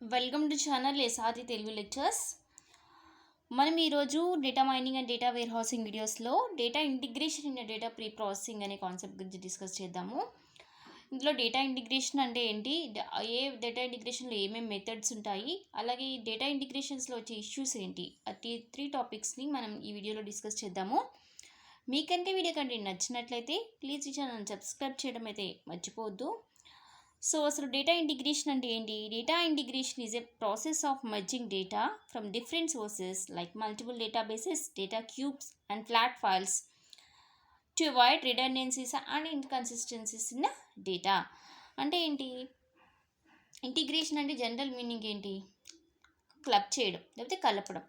Welcome to channel SRT Telugu lectures. మనం ఈరోజు data mining and data warehousing వీడియోస్లో data integration in data preprocessing అనే concept గురించి discuss చేద్దాము. ఇందులో డేటా ఇంటిగ్రేషన్ అంటే ఏంటి, ఏ డేటా ఇంటిగ్రేషన్లో ఏమేమి మెథడ్స్ ఉంటాయి, అలాగే ఈ డేటా ఇంటిగ్రేషన్స్లో వచ్చే ఇష్యూస్ ఏంటి, అట్టి 3 టాపిక్స్ని మనం ఈ వీడియోలో డిస్కస్ చేద్దాము. మీకంటే వీడియో కంటెంట్ నచ్చినట్లయితే ప్లీజ్ ఈ ఛానల్ సబ్స్క్రైబ్ చేయడం అయితే మర్చిపోవద్దు. సో అసలు డేటా ఇంటిగ్రేషన్ అంటే ఏంటి? Data integration is a process of merging data from different sources like multiple databases, data cubes and flat files to avoid redundancies and inconsistencies in data. అంటే ఏంటి? Integration అంటే general meaning ఏంటి? Club చేయడం లేకపోతే కలపడం.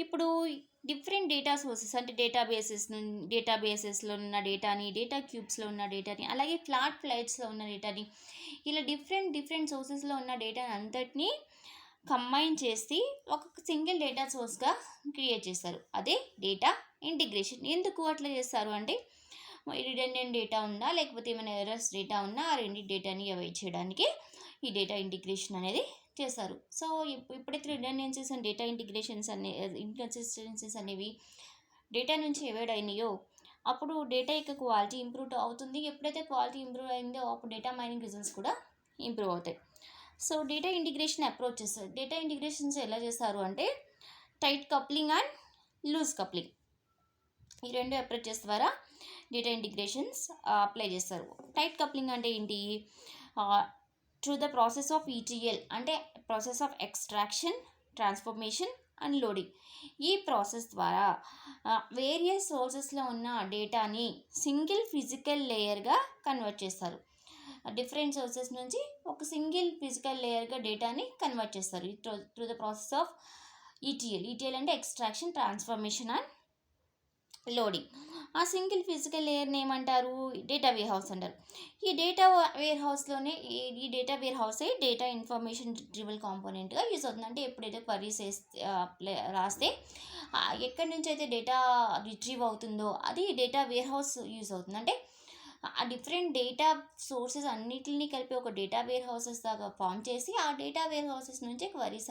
ఇప్పుడు డిఫరెంట్ డేటా సోర్సెస్ అంటే డేటాబేసెస్లో ఉన్న డేటాని, డేటా క్యూబ్స్లో ఉన్న డేటాని, అలాగే ఫ్లైట్స్లో ఉన్న డేటాని, ఇలా డిఫరెంట్ సోర్సెస్లో ఉన్న డేటాని అంతటినీ కంబైన్ చేసి ఒక సింగిల్ డేటా సోర్స్గా క్రియేట్ చేస్తారు. అదే డేటా ఇంటిగ్రేషన్. ఎందుకు అట్లా చేస్తారు అంటే రిడెండెంట్ డేటా ఉందా లేకపోతే ఏమైనా ఎర్రర్స్ డేటా ఉన్నా ఆ రెండు డేటాని అవాయిడ్ చేయడానికి ఈ డేటా ఇంటిగ్రేషన్ అనేది చేశారు. సో ఎప్పుడైతే రిడెండెన్సీస్ అండ్ డేటా ఇన్కన్సిస్టెన్సీస్ అనేవి డేటా నుంచి అవాయిడ్ అయినాయో అప్పుడు డేటా యొక్క క్వాలిటీ ఇంప్రూవ్ అవుతుంది. ఎప్పుడైతే క్వాలిటీ ఇంప్రూవ్ అయిందో అప్పుడు డేటా మైనింగ్ రిజల్ట్స్ కూడా ఇంప్రూవ్ అవుతాయి. So data integration approaches, data integrations ఎలా చేస్తారు అంటే tight coupling and loose coupling, ఈ రెండు అప్రోచెస్ ద్వారా డేటా ఇంటిగ్రేషన్స్ అప్లై చేస్తారు. టైట్ కప్లింగ్ అంటే ఏంటి? Through the process of ETL అంటే process of extraction, transformation and loading. ఈ ప్రాసెస్ ద్వారా వేరియస్ సోర్సెస్లో ఉన్న డేటాని సింగిల్ ఫిజికల్ లేయర్గా కన్వర్ట్ చేస్తారు. డిఫరెంట్ సోర్సెస్ నుంచి ఒక సింగిల్ ఫిజికల్ లేయర్గా డేటాని కన్వర్ట్ చేస్తారు through the process of ETL అంటే ఎక్స్ట్రాక్షన్, ట్రాన్స్ఫర్మేషన్ అండ్ లోడింగ్. ఆ సింగిల్ ఫిజికల్ లేయర్ని ఏమంటారు? డేటా వేర్ హౌస్ అంటారు. ఈ డేటా వేర్ హౌస్లోనే ఈ డేటా వేర్ హౌసే డేటా ఇన్ఫర్మేషన్ రిట్రీవల్ కాంపోనెంట్గా యూజ్ అవుతుంది. అంటే ఎప్పుడైతే క్వరీస్ రాస్తే ఎక్కడి నుంచి అయితే డేటా రిట్రీవ్ అవుతుందో అది డేటా వేర్ హౌస్ యూజ్ అవుతుంది. అంటే ఆ డిఫరెంట్ డేటా సోర్సెస్ అన్నిటిని కలిపి ఒక డేటా వేర్ హౌసెస్ దాకా ఫామ్ చేసి ఆ డేటా వేర్ హౌసెస్ నుంచే క్వరీస్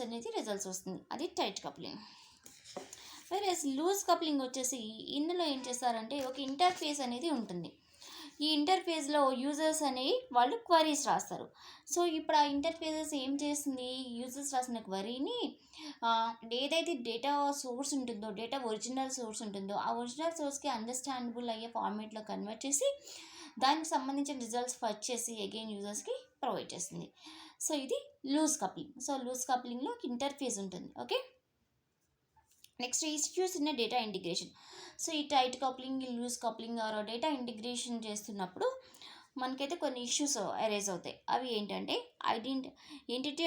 అనేది రిజల్ట్స్ వస్తుంది. అది tight coupling. Whereas loose coupling వచ్చేసి ఇందులో ఏం చేస్తారంటే ఒక ఇంటర్ఫేస్ అనేది ఉంటుంది. ఈ ఇంటర్ఫేస్లో యూజర్స్ అనేవి వాళ్ళు క్వరీస్ రాస్తారు. సో ఇప్పుడు ఆ ఇంటర్ఫేసెస్ ఏం చేస్తుంది? యూజర్స్ రాసిన క్వరీని ఏదైతే డేటా సోర్స్ ఉంటుందో, డేటా ఒరిజినల్ సోర్స్ ఉంటుందో ఆ ఒరిజినల్ సోర్స్కి అండర్స్టాండబుల్ అయ్యే ఫార్మేట్లో కన్వర్ట్ చేసి దానికి సంబంధించిన రిజల్ట్స్ ఫస్ట్ చేసి అగైన్ యూజర్స్కి ప్రొవైడ్ చేస్తుంది. సో ఇది లూజ్ కప్లింగ్. సో లూజ్ కప్లింగ్లో ఇంటర్ఫేస్ ఉంటుంది. Okay, next issues in data integration. So ఈ tight coupling, loose coupling or data integration చేస్తున్నప్పుడు మనకైతే కొన్ని ఇష్యూస్ అరైజ్ అవుతాయి. అవి ఏంటంటే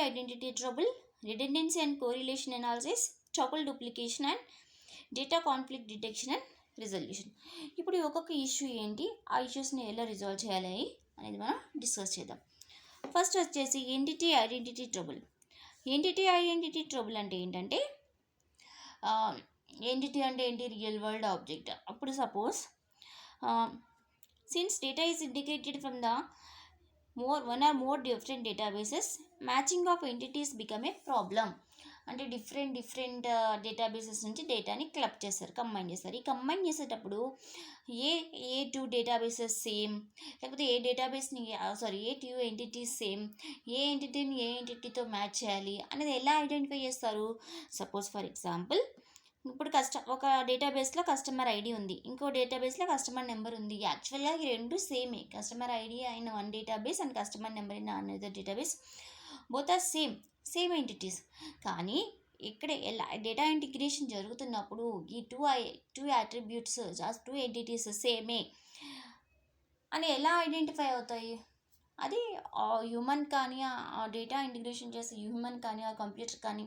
identity trouble, redundancy and correlation analysis, tuple duplication and data conflict detection and resolution. ఇప్పుడు ఒక్కొక్క ఇష్యూ ఏంటి, ఆ ఇష్యూస్ని ఎలా రిజాల్వ్ చేయాలి అనేది మనం డిస్కస్ చేద్దాం. ఫస్ట్ వచ్చేసి ఐడెంటిటీ ట్రబుల్ అంటే ఏంటంటే ఎంటిటీ అంటే ఏంటి? Real world object. అప్పుడు suppose since data is integrated from the one or more different databases, matching of entities become a problem. అంటే డిఫరెంట్ డేటాబేసెస్ నుంచి డేటాని క్లబ్ చేస్తారు, కంబైన్ చేస్తారు. ఈ కంబైన్ చేసేటప్పుడు ఏ 2 డేటాబేసెస్ సేమ్, లేకపోతే ఏ 2 ఎంటిటీస్ సేమ్, ఏ ఎంటిటీని ఏ ఎంటిటీతో మ్యాచ్ చేయాలి అనేది ఎలా ఐడెంటిఫై చేస్తారు? సపోజ్ ఫర్ ఎగ్జాంపుల్ ఇప్పుడు ఒక డేటాబేస్లో కస్టమర్ ఐడి ఉంది, ఇంకో డేటాబేస్లో కస్టమర్ నెంబర్ ఉంది. యాక్చువల్గా ఈ రెండు సేమే. కస్టమర్ ఐడి అయిన వన్ డేటాబేస్ అండ్ కస్టమర్ నెంబర్ అయిన another database, both are same entities. కానీ ఇక్కడ ఎలా డేటా ఇంటిగ్రేషన్ జరుగుతున్నప్పుడు ఈ టూ అట్రిబ్యూట్స్, 2 ఎంటిటీస్ సేమే అని ఎలా ఐడెంటిఫై అవుతాయి? అది హ్యూమన్ కానీ, ఆ డేటా ఇంటిగ్రేషన్ చేసే హ్యూమన్ కానీ, ఆ కంప్యూటర్ కానీ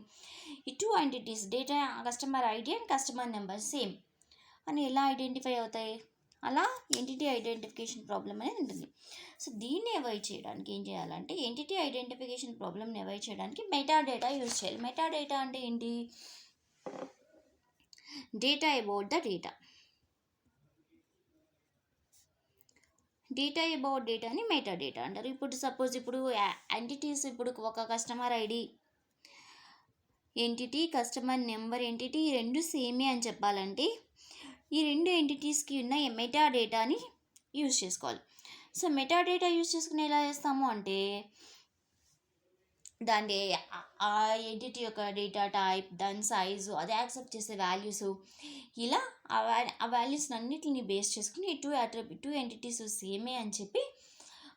ఈ 2 entities data customer ID and customer number same అని ఎలా ఐడెంటిఫై అవుతాయి? అలా ఎంటిటీ ఐడెంటిఫికేషన్ ప్రాబ్లం అనేది ఉంటుంది. సో దీన్ని అవాయిడ్ చేయడానికి ఏం చేయాలంటే ఎంటిటీ ఐడెంటిఫికేషన్ ప్రాబ్లమ్ని అవాయిడ్ చేయడానికి మెటా డేటా యూజ్ చేయాలి. మెటా డేటా అంటే ఏంటి? Data about the data about డేటాని మెటా డేటా అంటారు. ఇప్పుడు సపోజ్ ఇప్పుడు ఎంటిటీస్, ఇప్పుడు ఒక customer ID entity, customer number entity, ఈ రెండు సేమే అని చెప్పాలంటే ఈ రెండు ఎంటిటీస్కి ఉన్న మెటా డేటాని యూజ్ చేసుకోవాలి. సో మెటా డేటా యూజ్ చేసుకుని ఎలా చేస్తాము అంటే దాని ఆ ఎంటిటీ యొక్క డేటా టైప్, దాని సైజు, అది యాక్సెప్ట్ చేసే వాల్యూస్, ఇలా ఆ వాల్యూస్ అన్నిటిని బేస్ చేసుకుని టూ ఎంటిటీస్ సేమే అని చెప్పి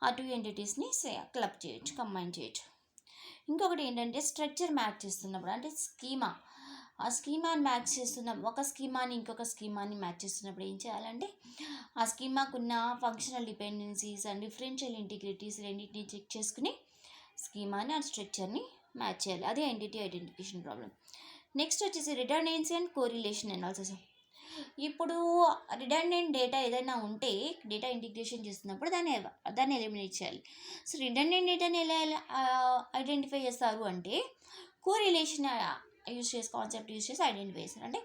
ఆ టూ ఎంటిటీస్ని క్లబ్ చేయొచ్చు, కంబైన్ చేయొచ్చు. ఇంకొకటి ఏంటంటే స్ట్రక్చర్ మ్యాచ్ చేస్తున్నప్పుడు, అంటే స్కీమా, ఆ స్కీమాని మ్యాచ్ చేస్తున్నప్పుడు, ఒక స్కీమాని ఇంకొక స్కీమాని మ్యాచ్ చేస్తున్నప్పుడు ఏం చేయాలంటే ఆ స్కీమాకున్న functional dependencies and differential integrities రెండింటిని చెక్ చేసుకుని స్కీమాని ఆ స్ట్రక్చర్ని మ్యాచ్ చేయాలి. అదే ఎంటిటీ ఐడెంటిఫికేషన్ ప్రాబ్లం. నెక్స్ట్ వచ్చేసి రిడర్డెన్సీ అండ్ కోరిలేషన్ అనాలిసిస్. ఇప్పుడు రిడర్డెంట్ డేటా ఏదైనా ఉంటే డేటా ఇంటిగ్రేషన్ చేస్తున్నప్పుడు దాన్ని ఎలిమినేట్ చేయాలి. సో రిడర్డెంట్ డేటాని ఎలా ఐడెంటిఫై చేస్తారు అంటే కోరిలేషన్ కాన్సెప్ట్ యూజ్ చేసి ఐడెంటిఫై చేస్తారు. అంటే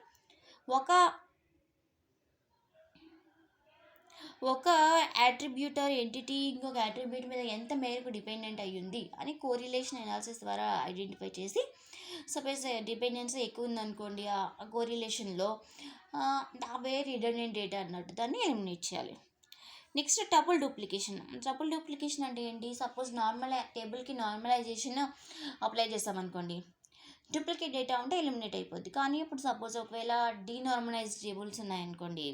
ఒక యాట్రిబ్యూటర్ ఎంటిటీ ఇంకొక యాట్రిబ్యూట్ మీద ఎంత మేరకు డిపెండెంట్ అయ్యింది అని కోరిలేషన్ అనాలిసిస్ ద్వారా ఐడెంటిఫై చేసి, సపోజ్ డిపెండెన్సీ ఎక్కువ ఉందనుకోండి ఆ కోరిలేషన్లో అవే రిడర్డెంట్ డేటా అన్నట్టు దాన్ని ఎలిమినేట్ చేయాలి. Next tuple duplication. Tuple duplication అంటే ఏంటి? సపోజ్ టేబుల్కి నార్మలైజేషన్ అప్లై చేస్తామనుకోండి, డూప్లికేట్ డేటా ఉంటే ఎలిమినేట్ అయిపోద్ది. కానీ ఇప్పుడు సపోజ్ ఒకవేళ డీనార్మలైజ్డ్ టేబుల్స్ ఉన్నాయనుకోండి,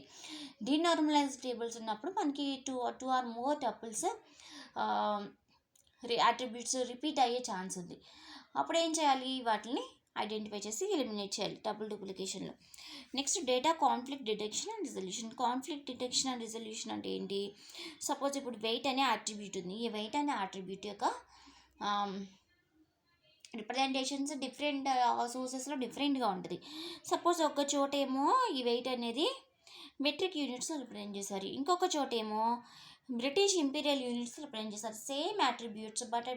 డీనార్మలైజ్డ్ టేబుల్స్ ఉన్నప్పుడు మనకి two or more tuples attributes repeat అయ్యే ఛాన్స్ ఉంది. అప్పుడు ఏం చేయాలి? వాటిని ఐడెంటిఫై చేసి ఎలిమినేట్ చేయాలి టపుల్ డూప్లికేషన్లో. Next data conflict detection and resolution. Conflict detection and resolution అంటే ఏంటి? సపోజ్ ఇప్పుడు వెయిట్ అనే అట్రిబ్యూట్ ఉంది. ఈ వెయిట్ అనే అట్రిబ్యూట్ యొక్క రిప్రజెంటేషన్స్ డిఫరెంట్ సోర్సెస్లో డిఫరెంట్గా ఉంటుంది. సపోజ్ ఒక చోటేమో ఈ వెయిట్ అనేది మెట్రిక్ యూనిట్స్ రిప్రజెంట్ చేశారు, ఇంకొక చోటేమో బ్రిటిష్ ఇంపీరియల్ యూనిట్స్ రిప్రజెంట్ చేశారు. Same attributes but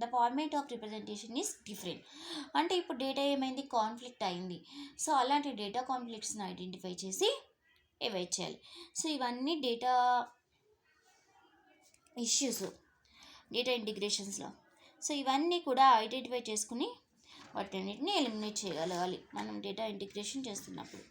the format of representation is different. అంటే ఇప్పుడు డేటా ఏమైంది? కాన్ఫ్లిక్ట్ అయింది. సో అలాంటి డేటా కాన్ఫ్లిక్ట్స్ని ఐడెంటిఫై చేసి ఎవాయిడ్ చేయాలి. సో ఇవన్నీ డేటా ఇష్యూస్ డేటా ఇంటిగ్రేషన్స్లో. సో ఇవన్నీ కూడా ఐడెంటిఫై చేసుకుని వాటన్నిటిని ఎలిమినేట్ చేయగలగాలి మనం డేటా ఇంటిగ్రేషన్ చేస్తున్నప్పుడు.